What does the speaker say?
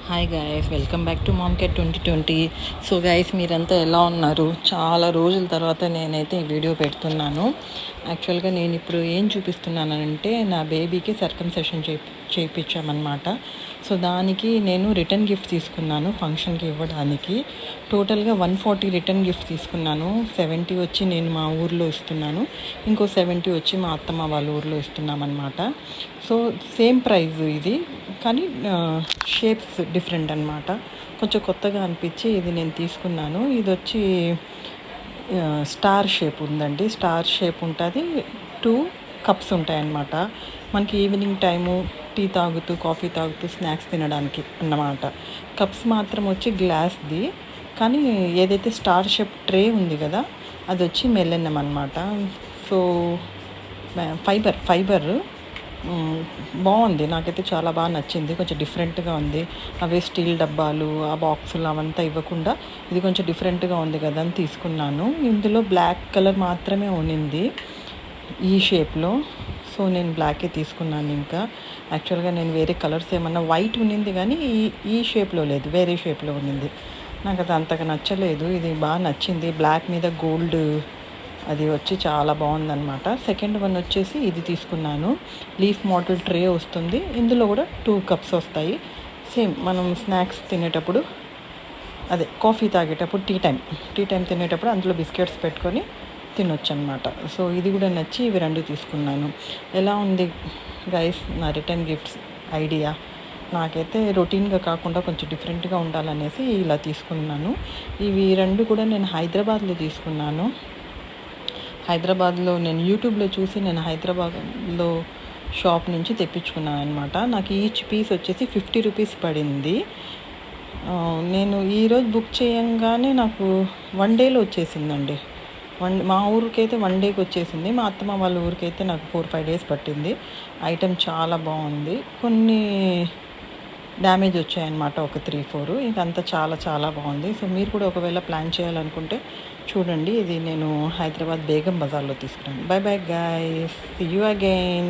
Hi guys, welcome back to మామ్కెట్ 2020. So guys, మీరంతా ఎలా ఉన్నారు? చాలా రోజుల తర్వాత నేనైతే ఈ వీడియో పెడుతున్నాను. యాక్చువల్గా నేను ఇప్పుడు ఏం చూపిస్తున్నానంటే నా బేబీకి సర్కంసెషన్ చేయించామన్నమాట. సో దానికి నేను రిటర్న్ గిఫ్ట్ తీసుకున్నాను ఫంక్షన్కి ఇవ్వడానికి. టోటల్గా 140 రిటర్న్ గిఫ్ట్ తీసుకున్నాను. 70 వచ్చి నేను మా ఊర్లో ఇస్తున్నాను, ఇంకో 70 వచ్చి మా అత్తమ్మ వాళ్ళ ఊర్లో ఇస్తున్నామన్నమాట. సో సేమ్ ప్రైస్ ఇది, కానీ షేప్స్ డిఫరెంట్ అనమాట. కొంచెం కొత్తగా అనిపించి ఇది నేను తీసుకున్నాను. ఇది వచ్చి స్టార్ షేప్ ఉందండి. స్టార్ షేప్ ఉంటుంది. 2 కప్స్ ఉంటాయన్నమాట. మనకి ఈవినింగ్ టైము టీ తాగుతూ కాఫీ తాగుతూ స్నాక్స్ తినడానికి అన్నమాట. కప్స్ మాత్రం వచ్చి గ్లాస్ది, కానీ ఏదైతే స్టార్ షేప్ ట్రే ఉంది కదా, అది వచ్చి మెల్లెన్నం అనమాట. సో ఫైబర్ బాగుంది, నాకైతే చాలా బాగా నచ్చింది. కొంచెం డిఫరెంట్గా ఉంది. అవే స్టీల్ డబ్బాలు, ఆ బాక్సులు అవంతా ఇవ్వకుండా ఇది కొంచెం డిఫరెంట్గా ఉంది కదా అని తీసుకున్నాను. ఇందులో బ్లాక్ కలర్ మాత్రమే ఉన్నింది ఈ షేప్లో. సో నేను బ్లాకే తీసుకున్నాను. ఇంకా యాక్చువల్గా నేను వేరే కలర్స్ ఏమన్నా, వైట్ ఉన్నింది కానీ ఈ షేప్లో లేదు, వేరే షేప్లో ఉన్నింది. నాకు అది అంతగా నచ్చలేదు. ఇది బాగా నచ్చింది, బ్లాక్ మీద గోల్డ్ అది వచ్చి చాలా బాగుందన్నమాట. సెకండ్ వన్ వచ్చేసి ఇది తీసుకున్నాను. లీఫ్ మోడల్ ట్రే వస్తుంది. ఇందులో కూడా 2 కప్స్ వస్తాయి. సేమ్ మనం స్నాక్స్ తినేటప్పుడు, అదే కాఫీ తాగేటప్పుడు, టీ టైం తినేటప్పుడు అందులో బిస్కెట్స్ పెట్టుకొని తినొచ్చు అనమాట. సో ఇది కూడా నచ్చి ఇవి 2 తీసుకున్నాను. ఎలా ఉంది గైస్ నా రిటర్న్ గిఫ్ట్స్ ఐడియా? నాకైతే రొటీన్గా కాకుండా కొంచెం డిఫరెంట్గా ఉండాలనేసి ఇలా తీసుకున్నాను. ఇవి 2 కూడా నేను హైదరాబాద్లో తీసుకున్నాను. హైదరాబాద్లో నేను యూట్యూబ్లో చూసి నేను హైదరాబాద్లో షాప్ నుంచి తెప్పించుకున్నాను అనమాట. నాకు ఈచ్ పీస్ వచ్చేసి 50 రూపీస్ పడింది. నేను ఈరోజు బుక్ చేయంగానే నాకు 1 డేలో వచ్చేసిందండి. మా ఊరికైతే 1 డేకి వచ్చేసింది. మా అత్తమ్మ వాళ్ళ ఊరికైతే నాకు 4-5 డేస్ పట్టింది. ఐటెం చాలా బాగుంది. కొన్ని డ్యామేజ్ వచ్చాయన్నమాట, ఒక 3-4. ఇంకంతా చాలా చాలా బాగుంది. సో మీరు కూడా ఒకవేళ ప్లాన్ చేయాలనుకుంటే చూడండి. ఇది నేను హైదరాబాద్ బేగం బజార్లో తీసుకున్నాను. Bye bye guys, see you again.